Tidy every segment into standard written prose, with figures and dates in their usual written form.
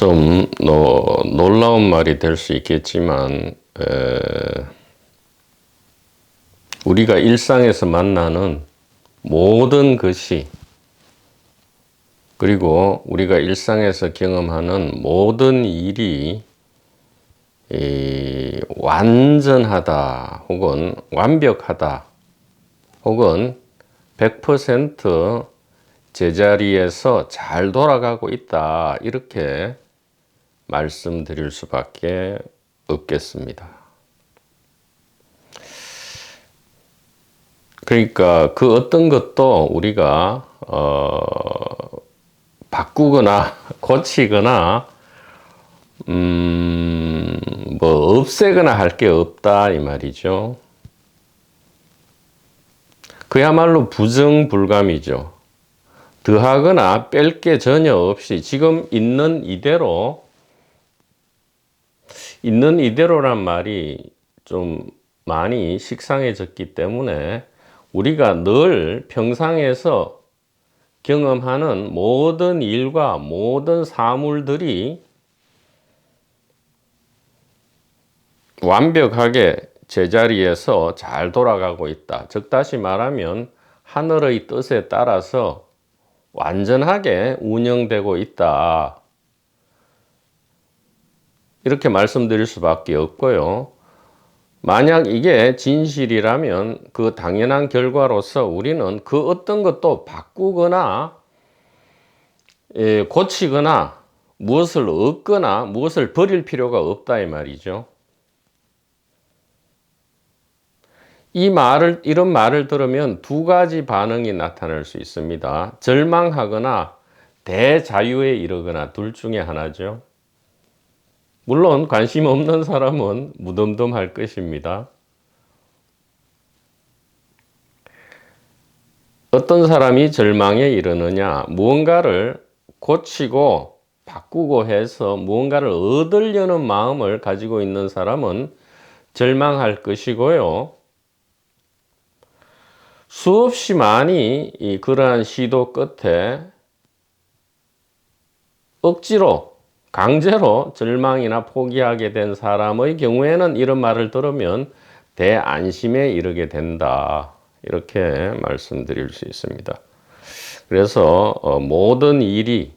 좀 놀라운 말이 될 수 있겠지만 우리가 일상에서 만나는 모든 것이, 그리고 우리가 일상에서 경험하는 모든 일이 완전하다 혹은 완벽하다 혹은 100% 제자리에서 잘 돌아가고 있다, 이렇게 말씀드릴 수밖에 없겠습니다. 그러니까 그 어떤 것도 우리가 바꾸거나 고치거나 뭐 없애거나 할 게 없다, 이 말이죠. 그야말로 부정불감이죠. 더하거나 뺄 게 전혀 없이 지금 있는 이대로란 말이 좀 많이 식상해졌기 때문에 우리가 늘 평상에서 경험하는 모든 일과 모든 사물들이 완벽하게 제자리에서 잘 돌아가고 있다. 즉 다시 말하면 하늘의 뜻에 따라서 완전하게 운영되고 있다, 이렇게 말씀드릴 수밖에 없고요. 만약 이게 진실이라면 그 당연한 결과로서 우리는 그 어떤 것도 바꾸거나 고치거나 무엇을 얻거나 무엇을 버릴 필요가 없다, 이 말이죠. 이런 말을 들으면 두 가지 반응이 나타날 수 있습니다. 절망하거나 대자유에 이르거나 둘 중에 하나죠. 물론 관심 없는 사람은 무덤덤할 것입니다. 어떤 사람이 절망에 이르느냐? 무언가를 고치고 바꾸고 해서 무언가를 얻으려는 마음을 가지고 있는 사람은 절망할 것이고요. 수없이 많이 그러한 시도 끝에 억지로 강제로 절망이나 포기하게 된 사람의 경우에는 이런 말을 들으면 대안심에 이르게 된다, 이렇게 말씀드릴 수 있습니다. 그래서 모든 일이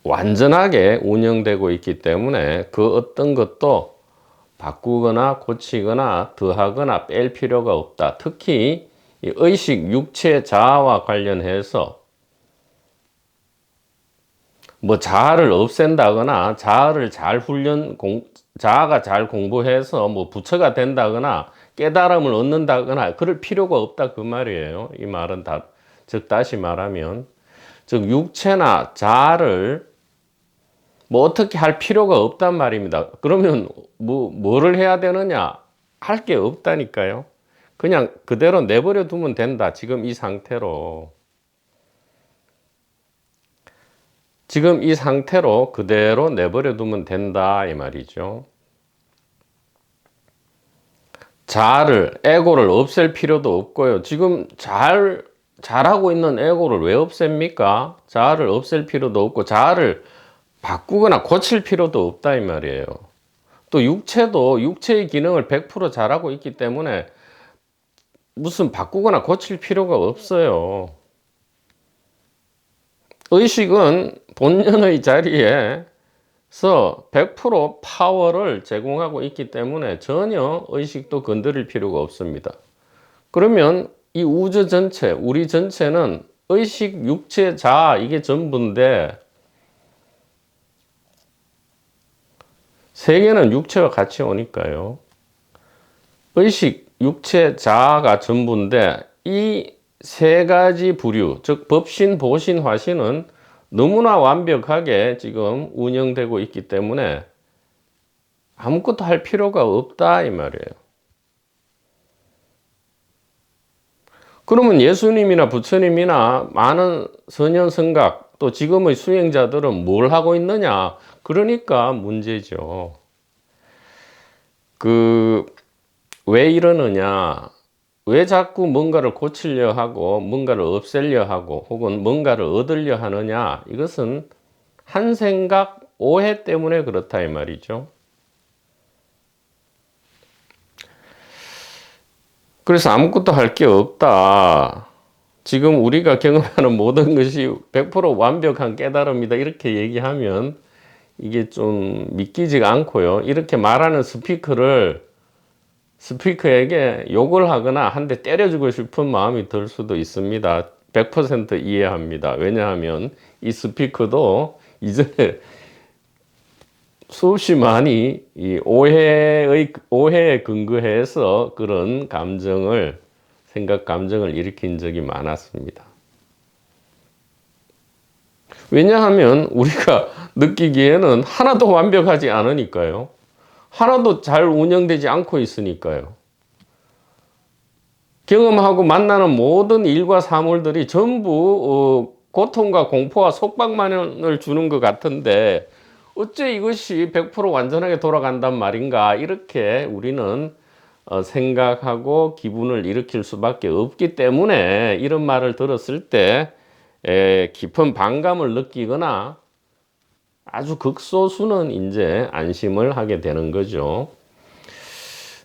완전하게 운영되고 있기 때문에 그 어떤 것도 바꾸거나 고치거나 더하거나 뺄 필요가 없다. 특히 의식, 육체, 자아와 관련해서 뭐 자아를 없앤다거나 자아가 잘 공부해서 뭐 부처가 된다거나 깨달음을 얻는다거나 그럴 필요가 없다, 그 말이에요. 이 말은 즉 다시 말하면 육체나 자아를 뭐 어떻게 할 필요가 없단 말입니다. 그러면 뭐를 해야 되느냐? 할 게 없다니까요. 그냥 그대로 내버려 두면 된다. 지금 이 상태로 그대로 내버려 두면 된다, 이 말이죠. 에고를 없앨 필요도 없고요. 지금 잘하고 있는 에고를 왜 없앱니까? 자아를 없앨 필요도 없고 자아를 바꾸거나 고칠 필요도 없다, 이 말이에요. 또 육체도 육체의 기능을 100% 잘하고 있기 때문에 무슨 바꾸거나 고칠 필요가 없어요. 의식은 본연의 자리에서 100% 파워를 제공하고 있기 때문에 전혀 의식도 건드릴 필요가 없습니다. 그러면 이 우주 전체, 우리 전체는 의식, 육체, 자아, 이게 전부인데 세계는 육체와 같이 오니까요. 의식, 육체, 자아가 전부인데 이 세 가지 부류, 즉 법신, 보신, 화신은 너무나 완벽하게 지금 운영되고 있기 때문에 아무것도 할 필요가 없다, 이 말이에요. 그러면 예수님이나 부처님이나 많은 선현성각, 또 지금의 수행자들은 뭘 하고 있느냐? 그러니까 문제죠. 왜 이러느냐? 왜 자꾸 뭔가를 고치려 하고 뭔가를 없애려 하고 혹은 뭔가를 얻으려 하느냐? 이것은 한 생각 오해 때문에 그렇다 이 말이죠. 그래서 아무것도 할 게 없다. 지금 우리가 경험하는 모든 것이 100% 완벽한 깨달음이다. 이렇게 얘기하면 이게 좀 믿기지가 않고요. 이렇게 말하는 스피커에게 욕을 하거나 한 대 때려주고 싶은 마음이 들 수도 있습니다. 100% 이해합니다. 왜냐하면 이 스피커도 이전에 수없이 많이 이 오해에 근거해서 그런 생각 감정을 일으킨 적이 많았습니다. 왜냐하면 우리가 느끼기에는 하나도 완벽하지 않으니까요. 하나도 잘 운영되지 않고 있으니까요. 경험하고 만나는 모든 일과 사물들이 전부 고통과 공포와 속박만을 주는 것 같은데 어째 이것이 100% 완전하게 돌아간단 말인가, 이렇게 우리는 생각하고 기분을 일으킬 수밖에 없기 때문에 이런 말을 들었을 때 깊은 반감을 느끼거나 아주 극소수는 이제 안심을 하게 되는 거죠.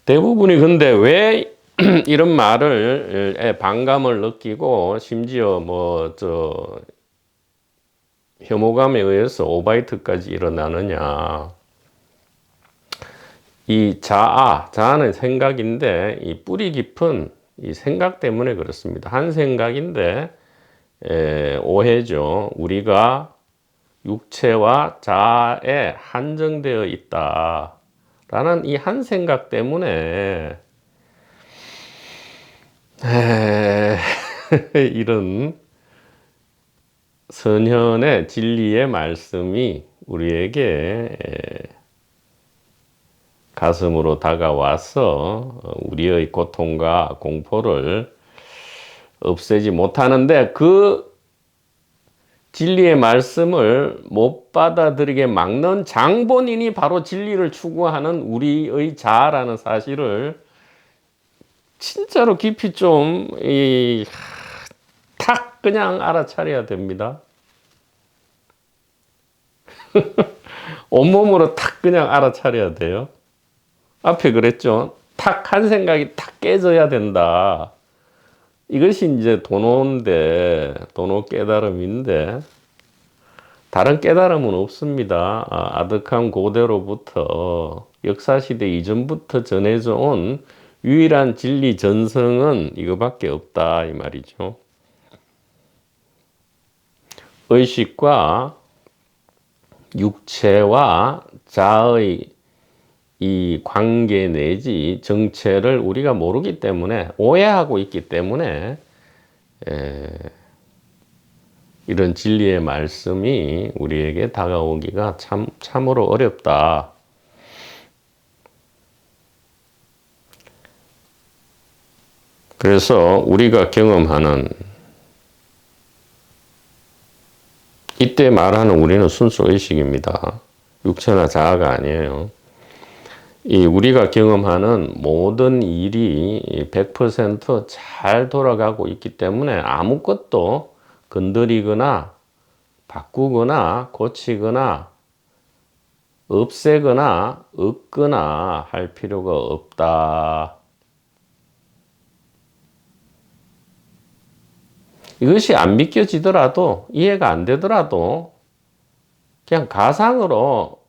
대부분이 근데 왜 이런 말을 반감을 느끼고 심지어 혐오감에 의해서 오바이트까지 일어나느냐. 이 자아는 생각인데 이 뿌리 깊은 이 생각 때문에 그렇습니다. 한 생각인데 오해죠. 우리가 육체와 자아에 한정되어 있다라는 이 한 생각 때문에 이런 선현의 진리의 말씀이 우리에게 가슴으로 다가와서 우리의 고통과 공포를 없애지 못하는데, 그 진리의 말씀을 못 받아들이게 막는 장본인이 바로 진리를 추구하는 우리의 자아라는 사실을 진짜로 깊이 좀 탁 그냥 알아차려야 됩니다. 온몸으로 탁 그냥 알아차려야 돼요. 앞에 그랬죠. 탁 한 생각이 탁 깨져야 된다. 이것이 이제 도노 깨달음인데 다른 깨달음은 없습니다. 아득한 고대로부터 역사시대 이전부터 전해져 온 유일한 진리 전성은 이거밖에 없다 이 말이죠. 의식과 육체와 자의 이 관계 내지 정체를 우리가 모르기 때문에, 오해하고 있기 때문에 이런 진리의 말씀이 우리에게 다가오기가 참으로 어렵다. 그래서 우리가 경험하는, 이때 말하는 우리는 순수 의식입니다. 육체나 자아가 아니에요. 이 우리가 경험하는 모든 일이 100% 잘 돌아가고 있기 때문에 아무것도 건드리거나 바꾸거나 고치거나 없애거나 얻거나 할 필요가 없다. 이것이 안 믿겨지더라도, 이해가 안 되더라도 그냥 가상으로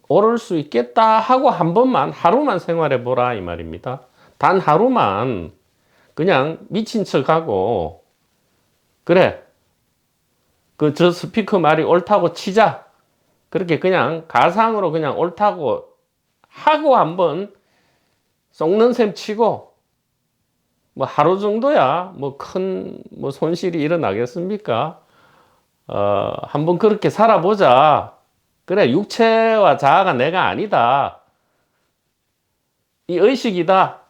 오를 수 있겠다 하고 한 번만, 하루만 생활해 보라 이 말입니다. 단 하루만 그냥 미친 척하고, 그래 저 스피커 말이 옳다고 치자, 그렇게 그냥 가상으로 그냥 옳다고 하고 한번 썩는 셈 치고 하루 정도야 큰 손실이 일어나겠습니까? 한번 그렇게 살아보자. 그래, 육체와 자아가 내가 아니다. 이 의식이다.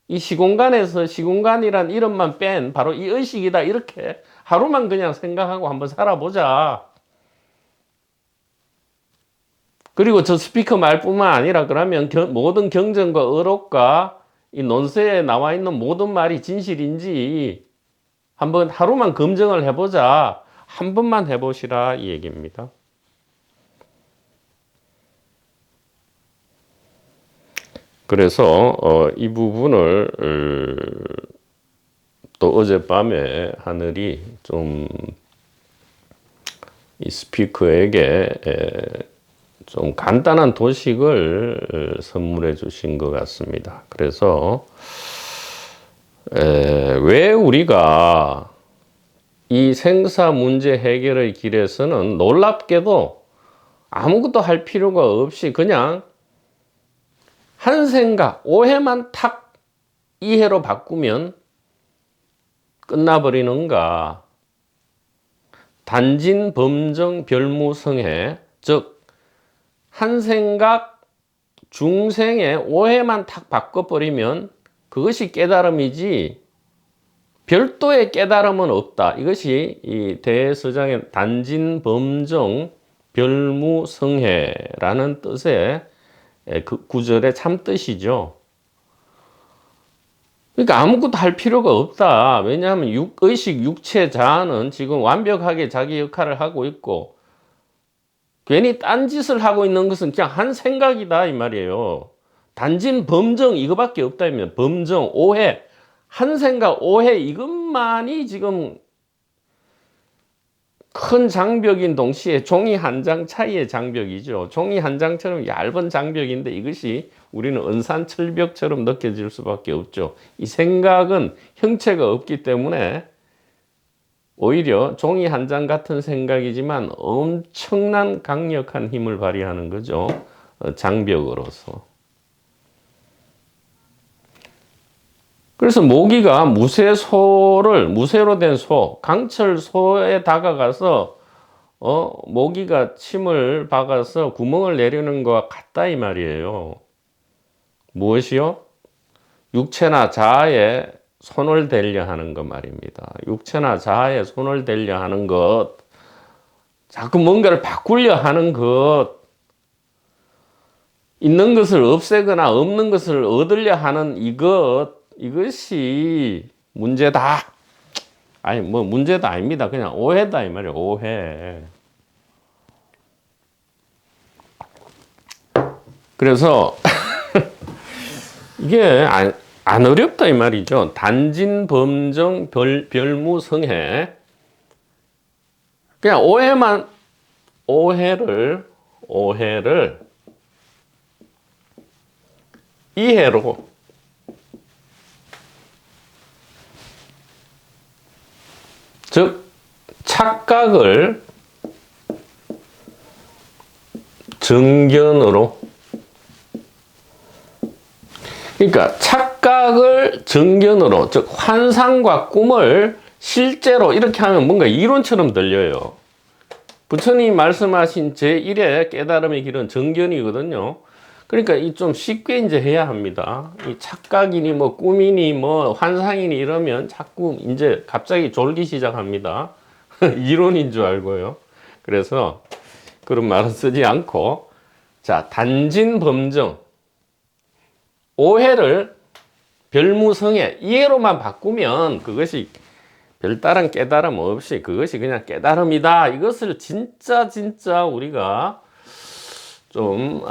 이 시공간에서 시공간이란 이름만 뺀 바로 이 의식이다. 이렇게 하루만 그냥 생각하고 한번 살아보자. 그리고 저 스피커 말뿐만 아니라 그러면 모든 경전과 의록과 이 논세에 나와 있는 모든 말이 진실인지 한번 하루만 검증을 해보자. 한 번만 해보시라 이 얘기입니다. 그래서 이 부분을 또 어젯밤에 하늘이 좀 이 스피커에게 좀 간단한 도식을 선물해 주신 것 같습니다. 그래서 왜 우리가 이 생사 문제 해결의 길에서는 놀랍게도 아무것도 할 필요가 없이 그냥 한 생각, 오해만 탁 이해로 바꾸면 끝나버리는가? 단진 범정 별무성해, 즉 한 생각 중생의 오해만 탁 바꿔버리면 그것이 깨달음이지 별도의 깨달음은 없다. 이것이 이 대서장의 단진 범정 별무성해라는 뜻의 그 구절의 참뜻이죠. 그러니까 아무것도 할 필요가 없다. 왜냐하면 의식, 육체, 자아는 지금 완벽하게 자기 역할을 하고 있고 괜히 딴짓을 하고 있는 것은 그냥 한 생각이다 이 말이에요. 단진 범정 이거밖에 없다면 범정, 오해, 한 생각, 오해 이것만이 지금 큰 장벽인 동시에 종이 한 장 차이의 장벽이죠. 종이 한 장처럼 얇은 장벽인데 이것이 우리는 은산철벽처럼 느껴질 수밖에 없죠. 이 생각은 형체가 없기 때문에 오히려 종이 한 장 같은 생각이지만 엄청난 강력한 힘을 발휘하는 거죠. 장벽으로서. 그래서 모기가 무쇠로 된 소, 강철소에 다가가서 모기가 침을 박아서 구멍을 내려는 것과 같다 이 말이에요. 무엇이요? 육체나 자아에 손을 대려 하는 것 말입니다. 육체나 자아에 손을 대려 하는 것, 자꾸 뭔가를 바꾸려 하는 것, 있는 것을 없애거나 없는 것을 얻으려 하는 이것이 문제다. 아니, 뭐 문제도 아닙니다. 그냥 오해다 이 말이에요. 오해. 그래서 이게 안 어렵다 이 말이죠. 단진 범정 별무성해. 그냥 오해를 이해로 즉 착각을 정견으로, 그러니까 착각을 정견으로, 즉 환상과 꿈을 실제로 이렇게 하면 뭔가 이론처럼 들려요. 부처님이 말씀하신 제1의 깨달음의 길은 정견이거든요. 그러니까 이 좀 쉽게 이제 해야 합니다. 이 착각이니 뭐 꿈이니 뭐 환상이니 이러면 자꾸 이제 갑자기 졸기 시작합니다. 이론인 줄 알고요. 그래서 그런 말은 쓰지 않고, 자, 단진 범정, 오해를 별무성해, 이해로만 바꾸면 그것이 별다른 깨달음 없이 그것이 그냥 깨달음이다. 이것을 진짜 우리가 좀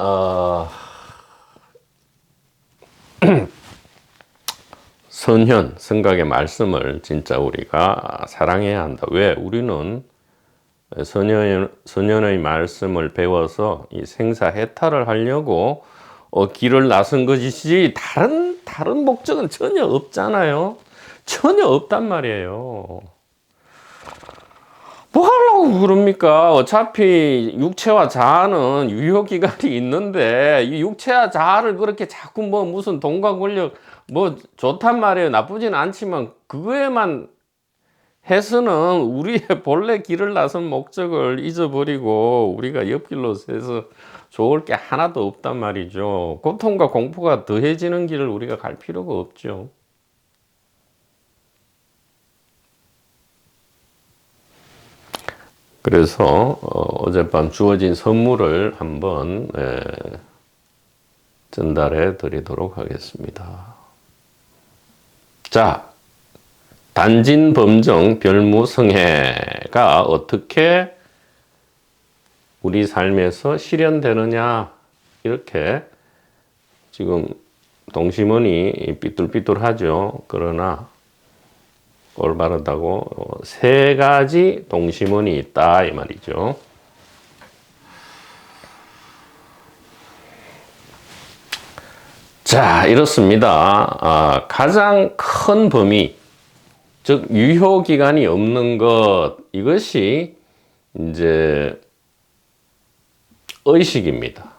선현, 성각의 말씀을 진짜 우리가 사랑해야 한다. 왜? 우리는 선현의 말씀을 배워서 이 생사해탈을 하려고 길을 나선 것이지 다른 목적은 전혀 없잖아요. 전혀 없단 말이에요. 뭐 하려고 그럽니까? 어차피 육체와 자아는 유효기간이 있는데 이 육체와 자아를 그렇게 자꾸 뭐 무슨 돈과 권력 뭐 좋단 말이에요. 나쁘진 않지만 그거에만 해서는 우리의 본래 길을 나선 목적을 잊어버리고 우리가 옆길로 새서 좋을 게 하나도 없단 말이죠. 고통과 공포가 더해지는 길을 우리가 갈 필요가 없죠. 그래서 어젯밤 주어진 선물을 한번 전달해 드리도록 하겠습니다. 자, 단진 범정 별무성해가 어떻게 우리 삶에서 실현되느냐, 이렇게 지금 동심원이 삐뚤삐뚤하죠. 그러나 올바르다고 세 가지 동심원이 있다 이 말이죠. 자, 이렇습니다. 가장 큰 범위, 즉 유효 기간이 없는 것, 이것이 이제 의식입니다.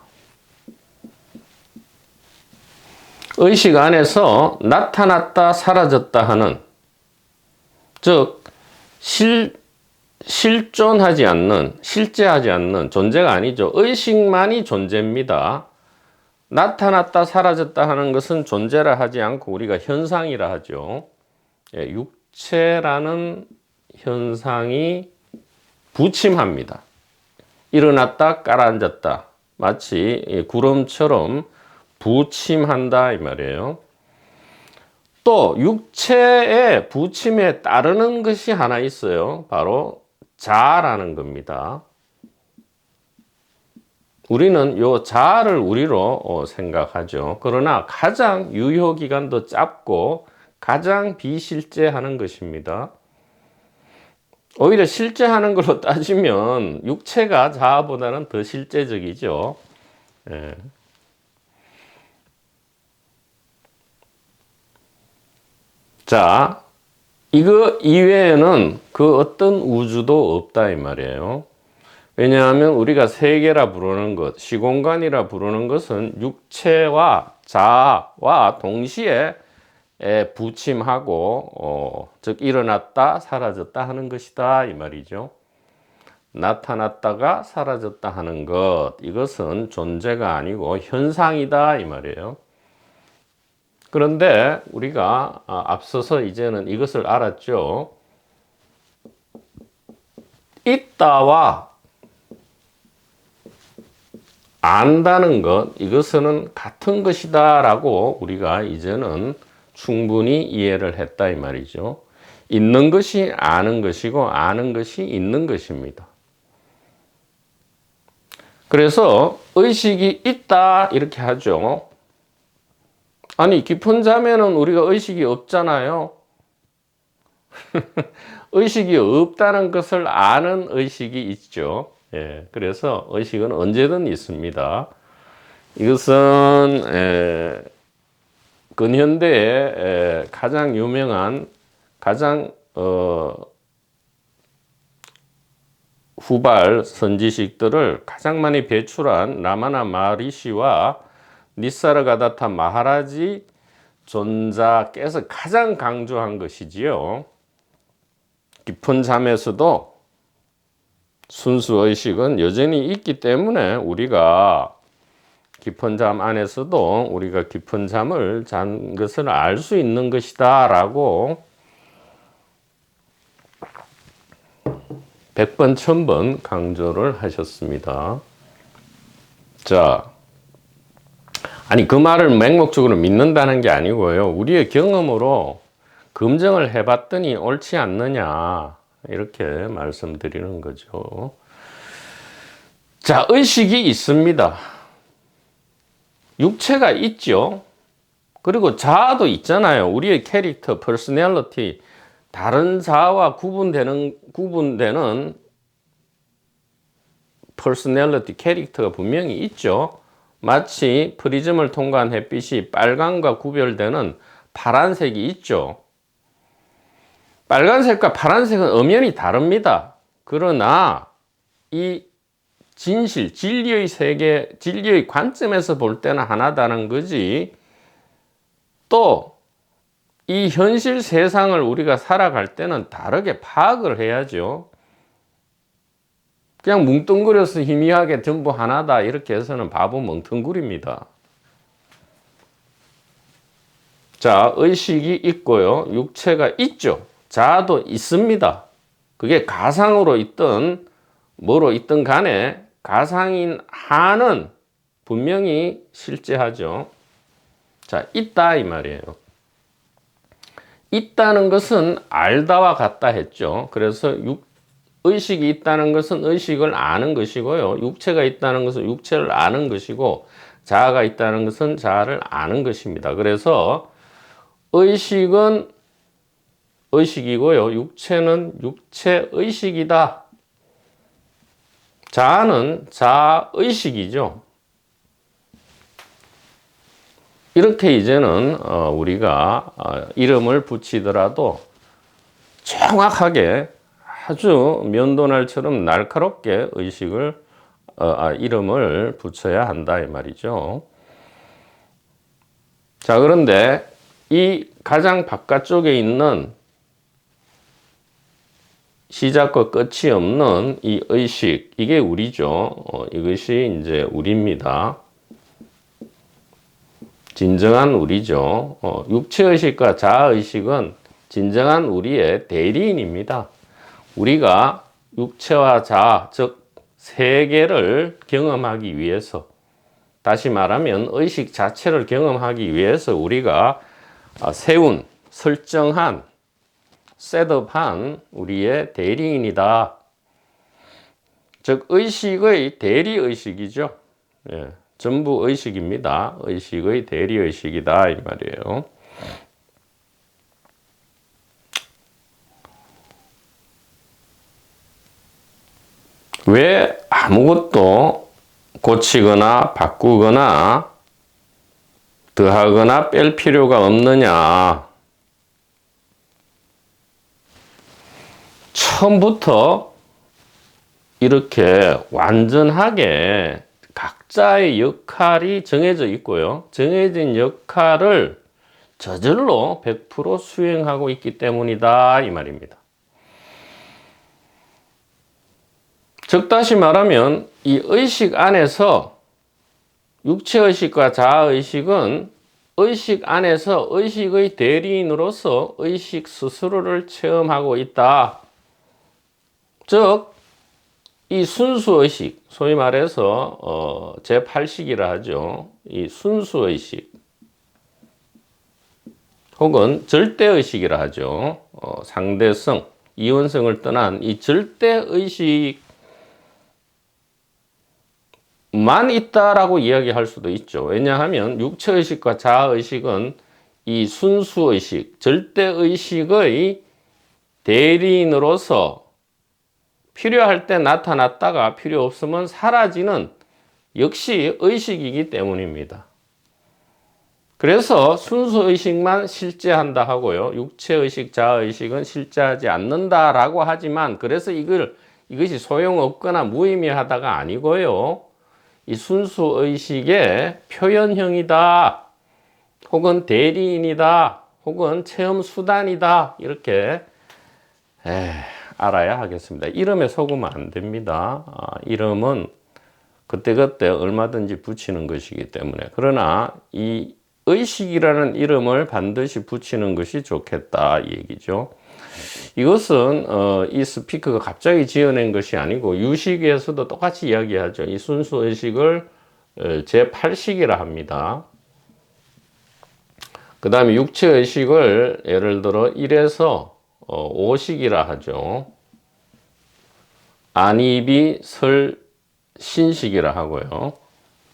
의식 안에서 나타났다 사라졌다 하는, 즉 실존하지 않는, 실제하지 않는 존재가 아니죠. 의식만이 존재입니다. 나타났다 사라졌다 하는 것은 존재라 하지 않고 우리가 현상이라 하죠. 육체라는 현상이 부침합니다. 일어났다 깔아앉았다, 마치 구름처럼 부침한다 이 말이에요. 또 육체의 부침에 따르는 것이 하나 있어요. 바로 자아라는 겁니다. 우리는 요 자아를 우리로 생각하죠. 그러나 가장 유효 기간도 짧고 가장 비실제하는 것입니다. 오히려 실제하는 걸로 따지면 육체가 자아보다는 더 실제적이죠. 예. 자, 이거 이외에는 그 어떤 우주도 없다 이 말이에요. 왜냐하면 우리가 세계라 부르는 것, 시공간이라 부르는 것은 육체와 자아와 동시에 부침하고 즉 일어났다 사라졌다 하는 것이다 이 말이죠. 나타났다가 사라졌다 하는 것, 이것은 존재가 아니고 현상이다 이 말이에요. 그런데 우리가 앞서서 이제는 이것을 알았죠. 있다와 안다는 것, 이것은 같은 것이다 라고 우리가 이제는 충분히 이해를 했다 이 말이죠. 있는 것이 아는 것이고 아는 것이 있는 것입니다. 그래서 의식이 있다 이렇게 하죠. 아니, 깊은 잠에는 우리가 의식이 없잖아요. 의식이 없다는 것을 아는 의식이 있죠. 예, 그래서 의식은 언제든 있습니다. 이것은 근현대의 가장 유명한, 가장 후발 선지식들을 가장 많이 배출한 라마나 마하리시와 니사르가다타 마하라지 존자께서 가장 강조한 것이지요. 깊은 잠에서도 순수의식은 여전히 있기 때문에 우리가 깊은 잠 안에서도 우리가 깊은 잠을 잔 것을 알 수 있는 것이다 라고 100번, 1000번 강조를 하셨습니다. 자, 아니 그 말을 맹목적으로 믿는다는 게 아니고요. 우리의 경험으로 검증을 해봤더니 옳지 않느냐 이렇게 말씀드리는 거죠. 자, 의식이 있습니다. 육체가 있죠. 그리고 자아도 있잖아요. 우리의 캐릭터, 퍼스널리티, 다른 자아와 구분되는 퍼스널리티, 캐릭터가 분명히 있죠. 마치 프리즘을 통과한 햇빛이 빨간과 구별되는 파란색이 있죠. 빨간색과 파란색은 엄연히 다릅니다. 그러나 이 진실, 진리의 세계, 진리의 관점에서 볼 때는 하나다는 거지, 또 이 현실 세상을 우리가 살아갈 때는 다르게 파악을 해야죠. 그냥 뭉뚱그려서 희미하게 전부 하나다 이렇게 해서는 바보 멍텅구리입니다. 자, 의식이 있고요. 육체가 있죠. 자아도 있습니다. 그게 가상으로 있든 뭐로 있든 간에 가상인 한은 분명히 실제하죠. 자, 있다 이 말이에요. 있다는 것은 알다와 같다 했죠. 그래서 의식이 있다는 것은 의식을 아는 것이고요. 육체가 있다는 것은 육체를 아는 것이고, 자아가 있다는 것은 자아를 아는 것입니다. 그래서 의식은 의식이고요. 육체는 육체의식이다. 자아는 자의식이죠. 이렇게 이제는 우리가 이름을 붙이더라도 정확하게 아주 면도날처럼 날카롭게 이름을 붙여야 한다 이 말이죠. 자, 그런데 이 가장 바깥쪽에 있는 시작과 끝이 없는 이 의식, 이게 우리죠. 이것이 이제 우리입니다. 진정한 우리죠. 육체의식과 자아의식은 진정한 우리의 대리인입니다. 우리가 육체와 자아, 즉 세계를 경험하기 위해서, 다시 말하면 의식 자체를 경험하기 위해서 우리가 세운, 설정한, 셋업한 우리의 대리인이다. 즉 의식의 대리의식이죠. 예, 전부 의식입니다. 의식의 대리의식이다 이 말이에요. 왜 아무것도 고치거나 바꾸거나 더하거나 뺄 필요가 없느냐? 처음부터 이렇게 완전하게 각자의 역할이 정해져 있고요. 정해진 역할을 저절로 100% 수행하고 있기 때문이다 이 말입니다. 즉 다시 말하면 이 의식 안에서 육체의식과 자아의식은 의식 안에서 의식의 대리인으로서 의식 스스로를 체험하고 있다. 즉 이 순수의식, 소위 말해서 제8식이라 하죠. 이 순수의식 혹은 절대의식이라 하죠. 상대성, 이원성을 떠난 이 절대의식만 있다라고 이야기할 수도 있죠. 왜냐하면 육체의식과 자아의식은 이 순수의식, 절대의식의 대리인으로서 필요할 때 나타났다가 필요 없으면 사라지는 역시 의식이기 때문입니다. 그래서 순수의식만 실제한다 하고요. 육체의식, 자아의식은 실제하지 않는다라고 하지만 그래서 이것이 소용없거나 무의미하다가 아니고요. 이 순수의식의 표현형이다. 혹은 대리인이다. 혹은 체험수단이다. 이렇게 알아야 하겠습니다. 이름에 속으면 안 됩니다. 이름은 그때그때 얼마든지 붙이는 것이기 때문에. 그러나 이 의식이라는 이름을 반드시 붙이는 것이 좋겠다 이 얘기죠. 이것은 이 스피커가 갑자기 지어낸 것이 아니고 유식에서도 똑같이 이야기하죠. 이 순수의식을 제8식이라 합니다. 그 다음에 육체의식을 예를 들어 1에서 5식이라 하죠. 안입이 설 신식이라 하고요.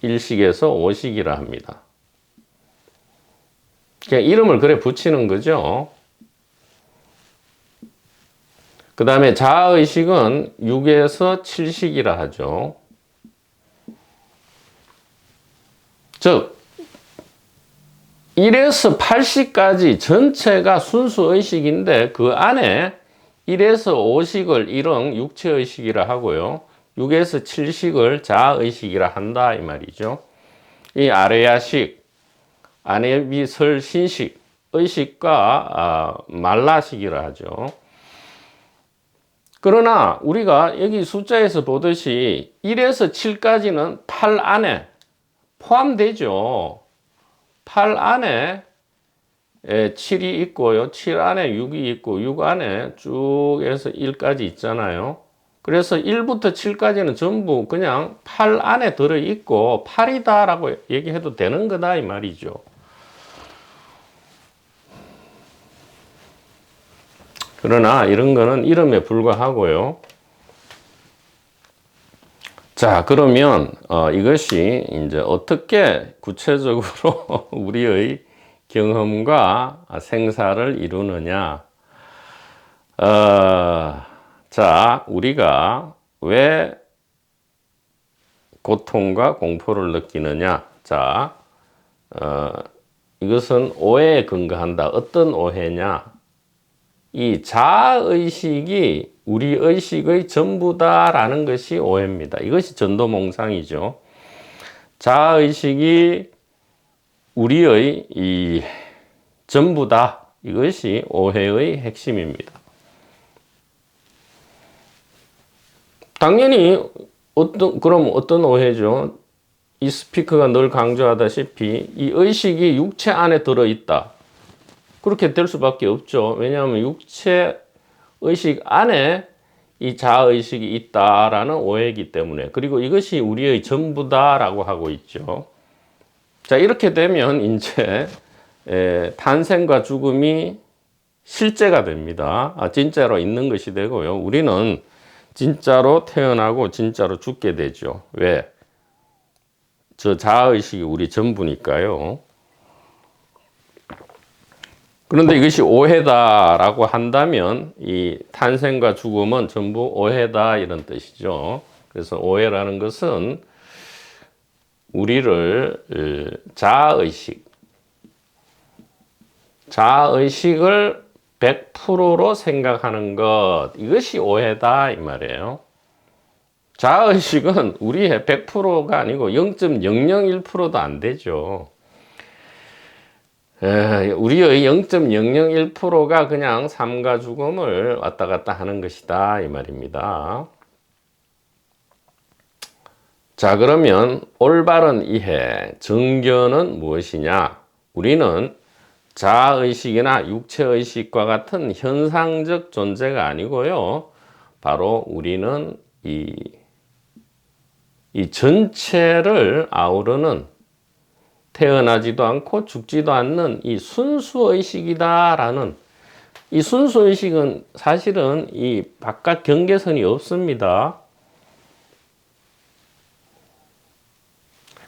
1식에서 5식이라 합니다. 그냥 이름을 그래 붙이는 거죠. 그 다음에 자아의식은 6에서 7식이라 하죠. 즉 1에서 8식까지 전체가 순수의식인데 그 안에 1에서 5식을 일응 육체의식이라 하고요. 6에서 7식을 자아의식이라 한다 이 말이죠. 이 아레야식, 아네비설 신식, 의식과 말라식이라 하죠. 그러나 우리가 여기 숫자에서 보듯이 1에서 7까지는 8 안에 포함되죠. 8 안에 7이 있고요. 7 안에 6이 있고 6 안에 쭉 해서 1까지 있잖아요. 그래서 1부터 7까지는 전부 그냥 8 안에 들어있고 8이다 라고 얘기해도 되는 거다 이 말이죠. 그러나 이런 거는 이름에 불과하고요. 자, 그러면 이것이 이제 어떻게 구체적으로 우리의 경험과 생사를 이루느냐? 자, 우리가 왜 고통과 공포를 느끼느냐? 자, 이것은 오해에 근거한다. 어떤 오해냐? 이 자아의식이 우리 의식의 전부다라는 것이 오해입니다. 이것이 전도몽상이죠. 자아의식이 우리의 이 전부다. 이것이 오해의 핵심입니다. 당연히 그럼 어떤 오해죠? 이 스피커가 늘 강조하다시피 이 의식이 육체 안에 들어있다. 그렇게 될 수밖에 없죠. 왜냐하면 육체 의식 안에 이 자아의식이 있다라는 오해이기 때문에. 그리고 이것이 우리의 전부다라고 하고 있죠. 자, 이렇게 되면 이제 탄생과 죽음이 실제가 됩니다. 진짜로 있는 것이 되고요. 우리는 진짜로 태어나고 진짜로 죽게 되죠. 왜? 저 자아의식이 우리 전부니까요. 그런데 이것이 오해다라고 한다면 이 탄생과 죽음은 전부 오해다 이런 뜻이죠. 그래서 오해라는 것은 우리를 자아의식을 100%로 생각하는 것, 이것이 오해다 이 말이에요. 자아의식은 우리의 100%가 아니고 0.001%도 안 되죠. 우리의 0.001%가 그냥 삶과 죽음을 왔다 갔다 하는 것이다 이 말입니다. 자, 그러면 올바른 이해, 정견은 무엇이냐? 우리는 자아의식이나 육체의식과 같은 현상적 존재가 아니고요. 바로 우리는 이 전체를 아우르는 태어나지도 않고 죽지도 않는 이 순수의식이다라는, 이 순수의식은 사실은 이 바깥 경계선이 없습니다.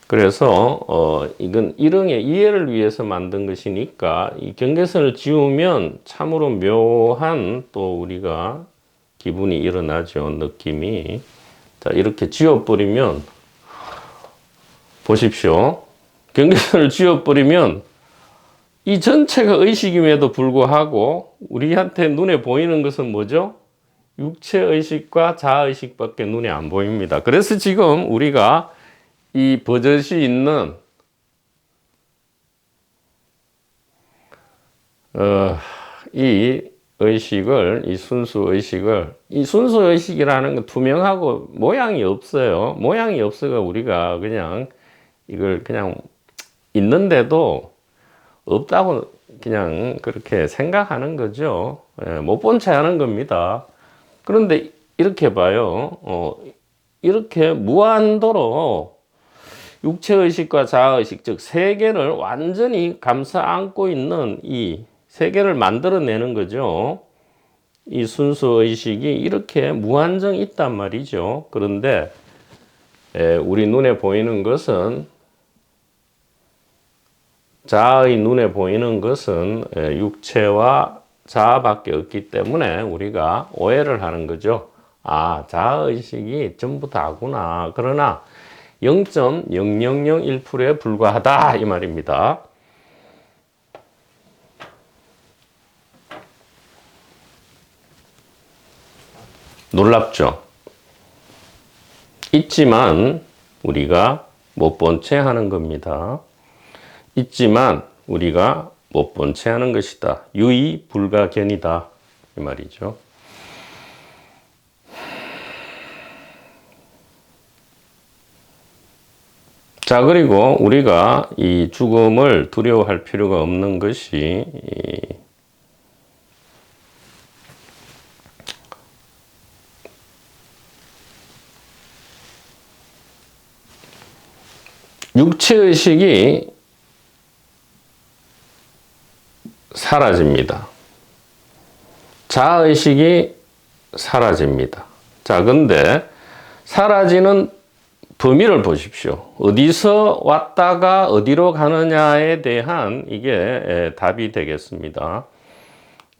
그래서 이건 일응의 이해를 위해서 만든 것이니까 이 경계선을 지우면 참으로 묘한 또 우리가 기분이 일어나죠. 느낌이. 자, 이렇게 지워버리면 보십시오. 경계선을 지워버리면 이 전체가 의식임에도 불구하고 우리한테 눈에 보이는 것은 뭐죠? 육체의식과 자아의식밖에 눈에 안 보입니다. 그래서 지금 우리가 이 버젓이 있는 이 의식을, 이 순수의식이라는 건 투명하고 모양이 없어요. 모양이 없어가 우리가 그냥 이걸 그냥 있는데도 없다고 그냥 그렇게 생각하는 거죠. 못 본 채 하는 겁니다. 그런데 이렇게 봐요. 이렇게 무한도로 육체의식과 자아의식, 즉 세계를 완전히 감싸 안고 있는 이 세계를 만들어내는 거죠. 이 순수의식이 이렇게 무한정 있단 말이죠. 그런데 우리 눈에 보이는 것은, 자아의 눈에 보이는 것은 육체와 자아밖에 없기 때문에 우리가 오해를 하는 거죠. 아, 자아의식이 전부 다구나. 그러나 0.0001%에 불과하다 이 말입니다. 놀랍죠? 있지만 우리가 못 본 채 하는 겁니다. 있지만 우리가 못 본 채 하는 것이다. 유의불가견이다 이 말이죠. 자, 그리고 우리가 이 죽음을 두려워할 필요가 없는 것이 육체의식이 사라집니다. 자아의식이 사라집니다. 자, 근데 사라지는 범위를 보십시오. 어디서 왔다가 어디로 가느냐에 대한 이게 답이 되겠습니다.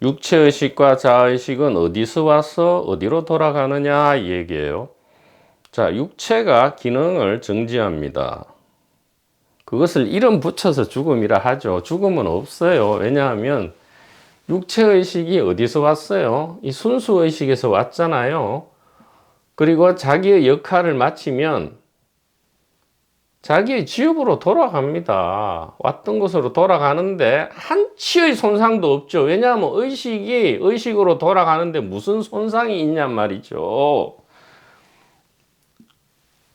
육체의식과 자아의식은 어디서 와서 어디로 돌아가느냐 이 얘기예요. 자, 육체가 기능을 정지합니다. 그것을 이름 붙여서 죽음이라 하죠. 죽음은 없어요. 왜냐하면 육체의식이 어디서 왔어요? 이 순수의식에서 왔잖아요. 그리고 자기의 역할을 마치면 자기의 지옥으로 돌아갑니다. 왔던 곳으로 돌아가는데 한치의 손상도 없죠. 왜냐하면 의식이 의식으로 돌아가는데 무슨 손상이 있냔 말이죠.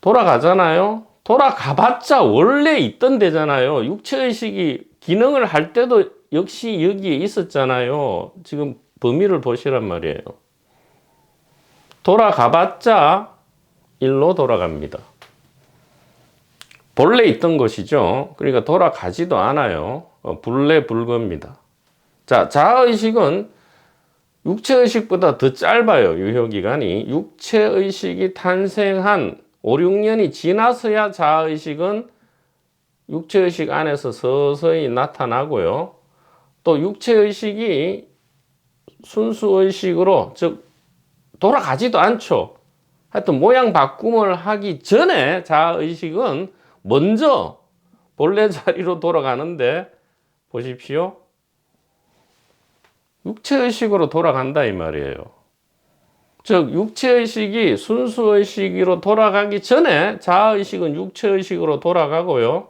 돌아가잖아요. 돌아가봤자 원래 있던 데잖아요. 육체의식이 기능을 할 때도 역시 여기에 있었잖아요. 지금 범위를 보시란 말이에요. 돌아가봤자 일로 돌아갑니다. 본래 있던 것이죠. 그러니까 돌아가지도 않아요. 불레불거입니다. 자, 자아의식은 육체의식보다 더 짧아요. 유효기간이. 육체의식이 탄생한 5, 6년이 지나서야 자아의식은 육체의식 안에서 서서히 나타나고요. 또 육체의식이 순수의식으로, 즉 돌아가지도 않죠. 하여튼 모양 바꿈을 하기 전에 자아의식은 먼저 본래 자리로 돌아가는데 보십시오. 육체의식으로 돌아간다 이 말이에요. 즉 육체의식이 순수의식으로 돌아가기 전에 자아의식은 육체의식으로 돌아가고요.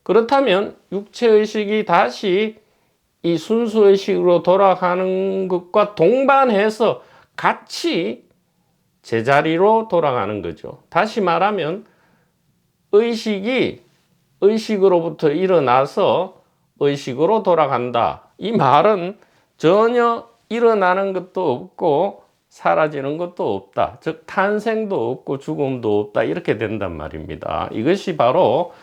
그렇다면 육체의식이 다시 이 순수의식으로 돌아가는 것과 동반해서 같이 제자리로 돌아가는 거죠. 다시 말하면 의식이 의식으로부터 일어나서 의식으로 돌아간다. 이 말은 전혀 일어나는 것도 없고 사라지는 것도 없다. 즉 탄생도 없고 죽음도 없다. 이렇게 된단 말입니다. 이것이 바로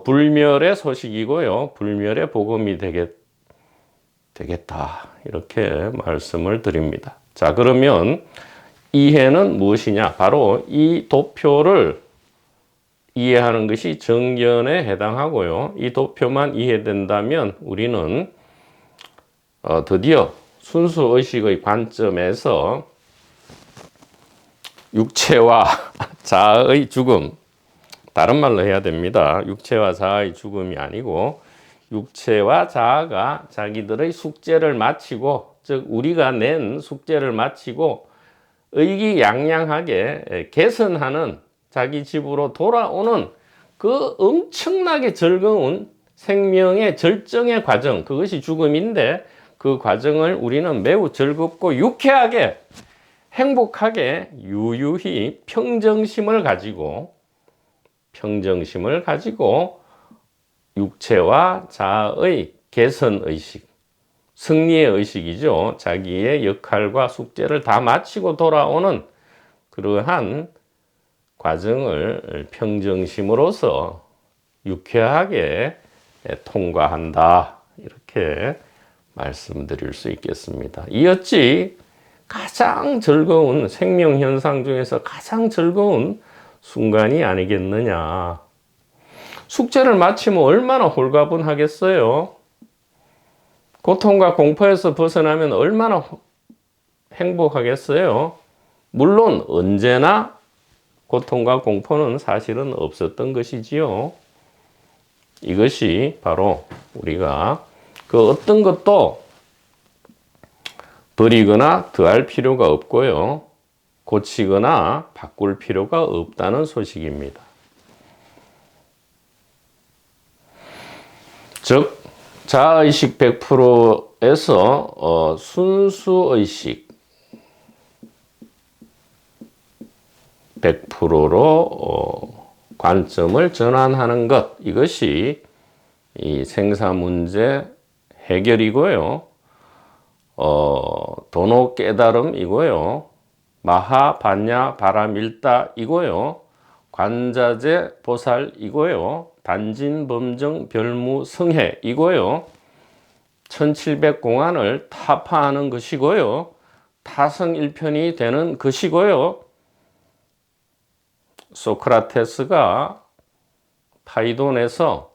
불멸의 소식이고요. 불멸의 복음이 되겠다. 이렇게 말씀을 드립니다. 자, 그러면 이해는 무엇이냐? 바로 이 도표를 이해하는 것이 정견에 해당하고요. 이 도표만 이해된다면 우리는 드디어 순수의식의 관점에서 육체와 자아의 죽음, 다른 말로 해야 됩니다. 육체와 자아의 죽음이 아니고 육체와 자아가 자기들의 숙제를 마치고, 즉 우리가 낸 숙제를 마치고 의기양양하게 개선하는 자기 집으로 돌아오는 그 엄청나게 즐거운 생명의 절정의 과정, 그것이 죽음인데 그 과정을 우리는 매우 즐겁고 유쾌하게 행복하게 유유히 평정심을 가지고 육체와 자아의 개선의식, 승리의 의식이죠. 자기의 역할과 숙제를 다 마치고 돌아오는 그러한 과정을 평정심으로써 유쾌하게 통과한다. 이렇게 말씀드릴 수 있겠습니다. 이 어찌 가장 즐거운 생명현상 중에서 가장 즐거운 순간이 아니겠느냐. 숙제를 마치면 얼마나 홀가분하겠어요. 고통과 공포에서 벗어나면 얼마나 행복하겠어요. 물론 언제나 고통과 공포는 사실은 없었던 것이지요. 이것이 바로 우리가 그 어떤 것도 버리거나 더할 필요가 없고요. 고치거나 바꿀 필요가 없다는 소식입니다. 즉 자아의식 100%에서 순수의식 100%로 관점을 전환하는 것, 이것이 이 생사 문제 해결이고요. 도노 깨달음이고요. 마하 반야 바라밀다이고요. 관자재 보살이고요. 단진 범정 별무 성해이고요. 1700공안을 타파하는 것이고요. 타성일편이 되는 것이고요. 소크라테스가 파이돈에서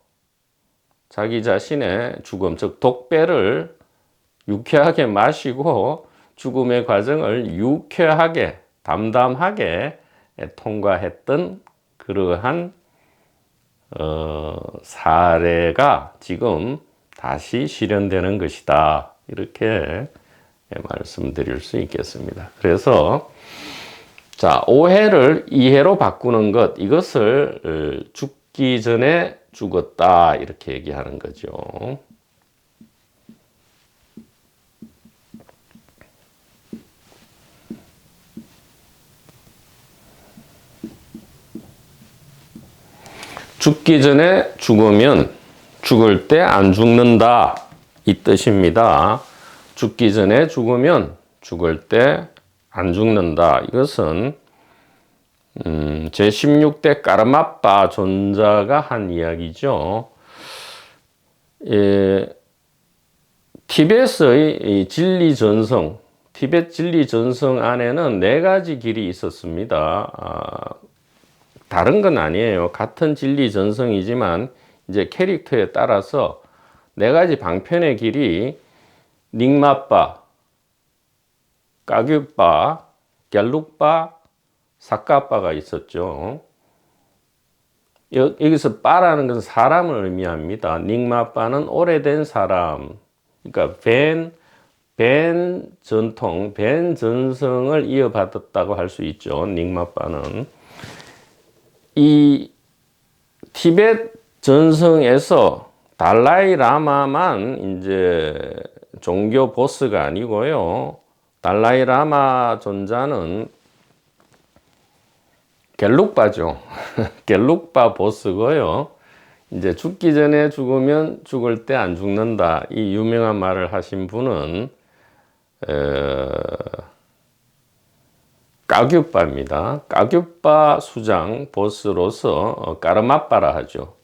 자기 자신의 죽음, 즉 독배를 유쾌하게 마시고 죽음의 과정을 유쾌하게 담담하게 통과했던 그러한 사례가 지금 다시 실현되는 것이다. 이렇게 말씀드릴 수 있겠습니다. 그래서 자, 오해를 이해로 바꾸는 것, 이것을 죽기 전에 죽었다 이렇게 얘기하는 거죠. 죽기 전에 죽으면 죽을 때 안 죽는다 이 뜻입니다. 죽기 전에 죽으면 죽을 때 안 죽는다. 이것은 제16대 까르마빠 존자가 한 이야기죠. 티벳의 진리 전성, 티벳 진리 전성 안에는 4가지 길이 있었습니다. 다른 건 아니에요. 같은 진리 전성이지만 이제 캐릭터에 따라서 4가지 방편의 길이 닉마빠, 까규빠, 갤룩빠, 사까빠가 있었죠. 여기서 빠라는 것은 사람을 의미합니다. 닉마빠는 오래된 사람, 그러니까 벤 전통, 벤 전성을 이어받았다고 할 수 있죠. 닉마빠는. 이 티벳 전성에서 달라이 라마만 이제 종교 보스가 아니고요. 달라이 라마 존자는 갤룩바죠. 갤룩바 보스고요. 이제 죽기 전에 죽으면 죽을 때 안 죽는다. 이 유명한 말을 하신 분은 까규빠입니다. 까규빠 수장 보스로서 까르마빠라 하죠.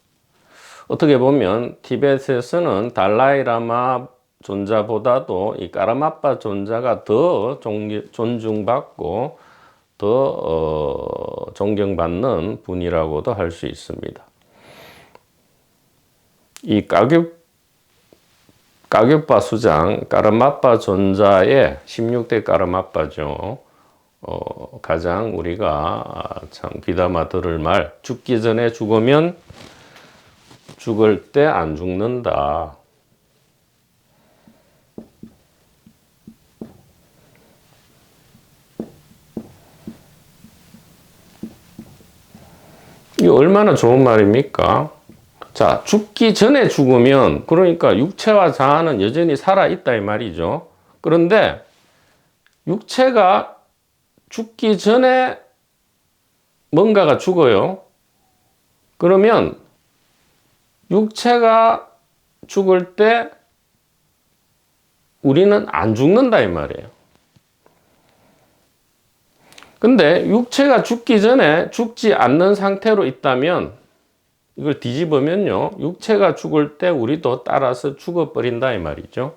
어떻게 보면 티벳에서는 달라이라마 존자보다도 이 까르마빠 존자가 더 존중받고 더 존경받는 분이라고도 할 수 있습니다. 이 까규빠 수장, 까르마빠 존자의 16대 까르마빠죠. 가장 우리가 참 귀담아 들을 말, 죽기 전에 죽으면 죽을 때 안 죽는다. 이 얼마나 좋은 말입니까? 자, 죽기 전에 죽으면, 그러니까 육체와 자아는 여전히 살아있다 이 말이죠. 그런데 육체가 죽기 전에 뭔가가 죽어요. 그러면 육체가 죽을 때 우리는 안 죽는다 이 말이에요. 근데 육체가 죽기 전에 죽지 않는 상태로 있다면 이걸 뒤집으면요. 육체가 죽을 때 우리도 따라서 죽어버린다 이 말이죠.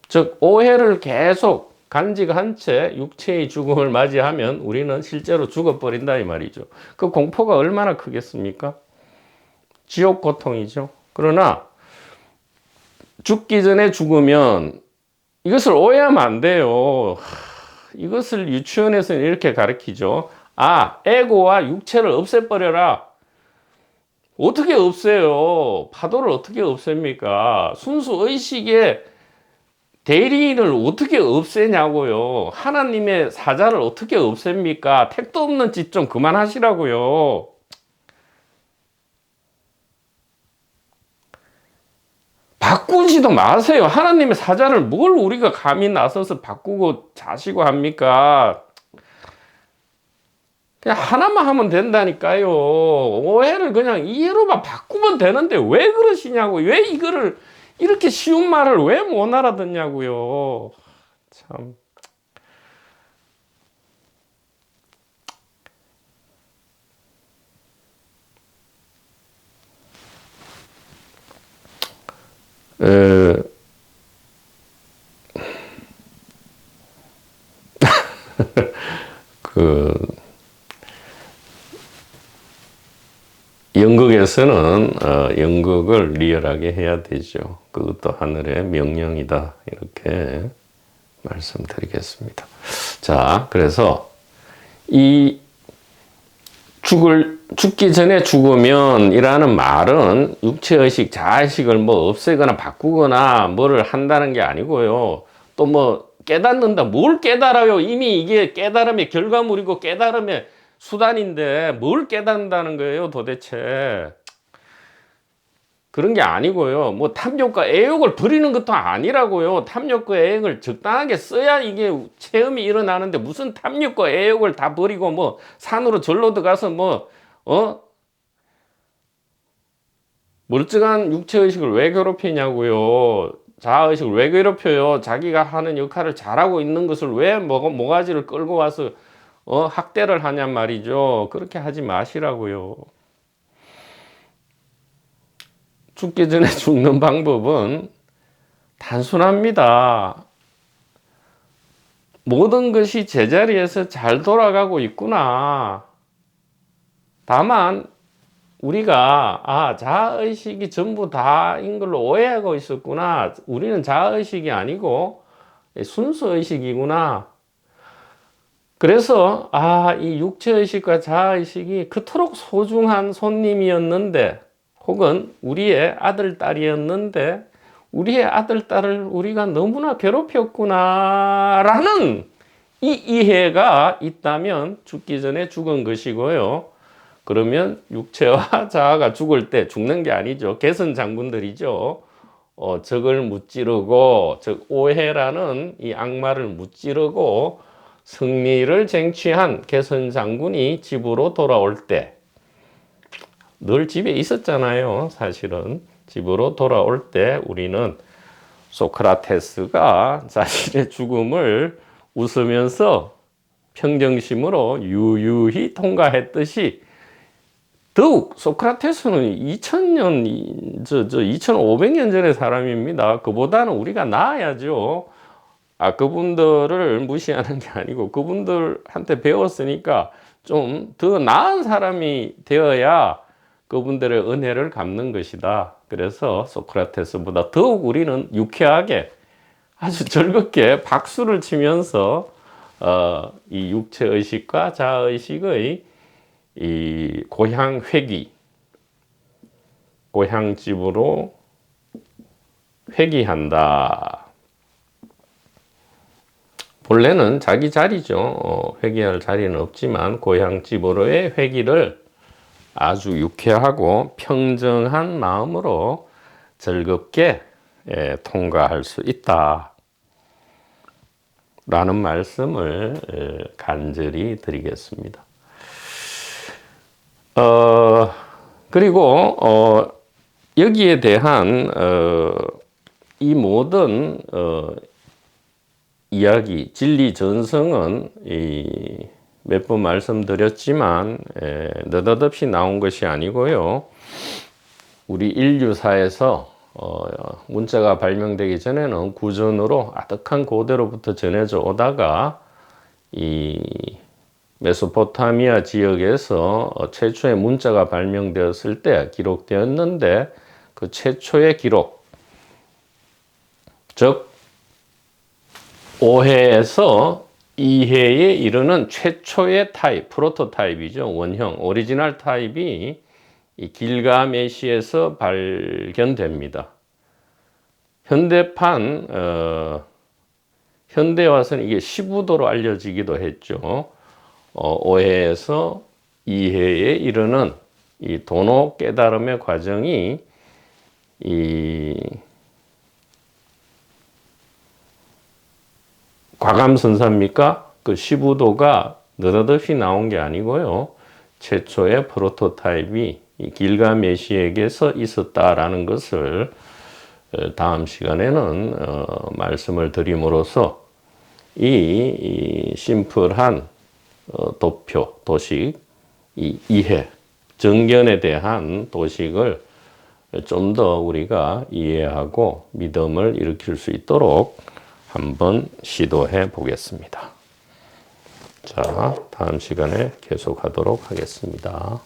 즉 오해를 계속 간직한 채 육체의 죽음을 맞이하면 우리는 실제로 죽어버린다 이 말이죠. 그 공포가 얼마나 크겠습니까? 지옥 고통이죠. 그러나 죽기 전에 죽으면 이것을 오해하면 안 돼요. 이것을 유치원에서는 이렇게 가르치죠. 아, 에고와 육체를 없애버려라. 어떻게 없애요? 파도를 어떻게 없앱니까? 순수 의식의 대리인을 어떻게 없애냐고요. 하나님의 사자를 어떻게 없앱니까? 택도 없는 짓 좀 그만하시라고요. 바꾸지도 마세요. 하나님의 사자를 뭘 우리가 감히 나서서 바꾸고 자시고 합니까? 그냥 하나만 하면 된다니까요. 오해를 그냥 이해로만 바꾸면 되는데 왜 그러시냐고. 왜 이거를 이렇게 쉬운 말을 왜 못 알아듣냐고요. 참. 위해서는 연극을 리얼하게 해야 되죠. 그것도 하늘의 명령이다. 이렇게 말씀드리겠습니다. 자, 그래서 이 죽기 전에 죽으면 이라는 말은 육체의식, 자의식을 뭐 없애거나 바꾸거나 뭐를 한다는 게 아니고요. 또 뭐 깨닫는다. 뭘 깨달아요? 이미 이게 깨달음의 결과물이고 깨달음의 수단인데 뭘 깨닫는다는 거예요, 도대체. 그런 게 아니고요. 뭐 탐욕과 애욕을 버리는 것도 아니라고요. 탐욕과 애욕을 적당하게 써야 이게 체험이 일어나는데 무슨 탐욕과 애욕을 다 버리고 뭐 산으로 절로 들어가서 뭐 멀쩡한 육체의식을 왜 괴롭히냐고요. 자아의식을 왜 괴롭혀요. 자기가 하는 역할을 잘하고 있는 것을 왜 모가지를 끌고 와서 학대를 하냔 말이죠. 그렇게 하지 마시라고요. 죽기 전에 죽는 방법은 단순합니다. 모든 것이 제자리에서 잘 돌아가고 있구나. 다만 우리가 자아의식이 전부 다인 걸로 오해하고 있었구나. 우리는 자아의식이 아니고 순수의식이구나. 그래서 이 육체의식과 자아의식이 그토록 소중한 손님이었는데 혹은 우리의 아들, 딸이었는데 우리의 아들, 딸을 우리가 너무나 괴롭혔구나 라는 이 이해가 있다면 죽기 전에 죽은 것이고요. 그러면 육체와 자아가 죽을 때 죽는 게 아니죠. 개선 장군들이죠. 적을 무찌르고, 즉 오해라는 이 악마를 무찌르고 승리를 쟁취한 개선 장군이 집으로 돌아올 때 늘 집에 있었잖아요. 사실은 집으로 돌아올 때 우리는 소크라테스가 자신의 죽음을 웃으면서 평정심으로 유유히 통과했듯이 더욱 소크라테스는 2500년 전의 사람입니다. 그보다는 우리가 나아야죠. 그분들을 무시하는 게 아니고 그분들한테 배웠으니까 좀 더 나은 사람이 되어야 그분들의 은혜를 갚는 것이다. 그래서 소크라테스보다 더욱 우리는 유쾌하게 아주 즐겁게 박수를 치면서 이 육체의식과 자아의식의 이 고향 회귀, 고향집으로 회귀한다. 본래는 자기 자리죠. 회귀할 자리는 없지만 고향집으로의 회귀를 아주 유쾌하고 평정한 마음으로 즐겁게 통과할 수 있다 라는 말씀을 간절히 드리겠습니다. 그리고 여기에 대한 이 모든 이야기, 진리 전성은 몇 번 말씀드렸지만 느닷없이 나온 것이 아니고요. 우리 인류사에서 문자가 발명되기 전에는 구전으로 아득한 고대로부터 전해져 오다가 이 메소포타미아 지역에서 최초의 문자가 발명되었을 때 기록되었는데 그 최초의 기록, 즉 5회에서 2회에 이르는 최초의 타입, 프로토타입이죠. 원형, 오리지널 타입이 이 길가메시에서 발견됩니다. 현대판, 현대 와서는 이게 시부도로 알려지기도 했죠. 5회에서 2회에 이르는 이 도노 깨달음의 과정이 이 과감선사입니까? 그 시부도가 느닷없이 나온 게 아니고요. 최초의 프로토타입이 이 길가메시에게서 있었다라는 것을 다음 시간에는 말씀을 드림으로써 이 심플한 도표, 도식, 이 이해, 정견에 대한 도식을 좀 더 우리가 이해하고 믿음을 일으킬 수 있도록 한번 시도해 보겠습니다. 자, 다음 시간에 계속하도록 하겠습니다.